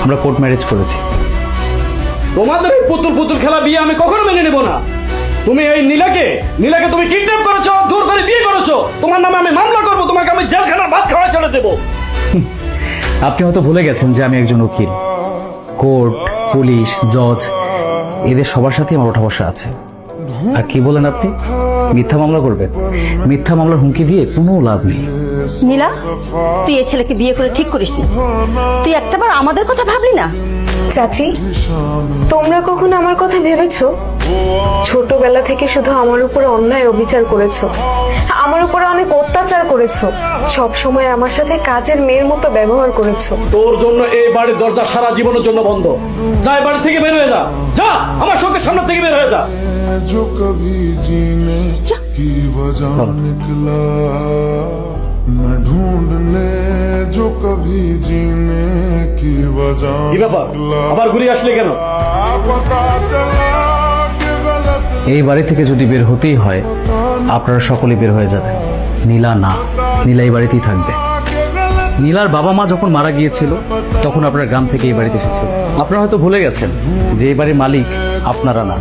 আমরা court marriage করেছি। তোমাদের এই পুতুল পুতুল খেলা বিয়ে আমি কখনো মেনে নেব না। তুমি এই নীলাকে তুমি কিডন্যাপ করেছো, জোর করে বিয়ে করেছো। তোমার নামে আমি মামলা করবো, তোমাকে আমি জেলখানার ভাত খাওয়া ছেড়ে দেবো। আপনি হয়তো ভুলে গেছেন যে আমি একজন উকিল। কোর্ট, পুলিশ, জজ এদের সবার সাথে আমার ওঠা বসা আছে। আর কি বলেন আপনি? মিথ্যা মামলা করবেন? মিথ্যা মামলার হুমকি দিয়ে কোনো লাভ নেই। নীলা, তুই এই ছেলেকে বিয়ে করে ঠিক করিস নি। তুই একটাবার আমাদের কথা ভাবলি না? চাচি, তোমরা কখনো আমার কথা ভেবেছো? ছোটবেলা থেকে শুধু আমার উপরে অন্যায় অবিচার করেছো, আমার উপরে অনেক অত্যাচার করেছো, সব সময় আমার সাথে কাজের মেয়ের মতো ব্যবহার করেছো। তোর জন্য এই বাড়ির দরজা সারা জীবনের জন্য বন্ধ। যা, এই বাড়ি থেকে বের হয়ে যা। যা, আমার চোখের সামনে থেকে বের হয়ে যা। जो कभी जीने की वजह निकला, मैं ढूंढने जो कभी जीने की वजह কি ব্যাপার, আবার ঘুরে আসলে কেন? पता चला कि गलत এই বাড়ি থেকে যদি বের হতেই হয়, আপনারা সকলেই বের হয়ে যাবেন। নীলা না, নীলা এই বাড়িতেই থাকবে। নীলার বাবা মা যখন মারা গিয়েছিল তখন আপনারা গ্রাম থেকে এই বাড়িতে এসেছিল। আপনারা হয়তো ভুলে গেছেন যে এই বাড়ির মালিক আপনারা না,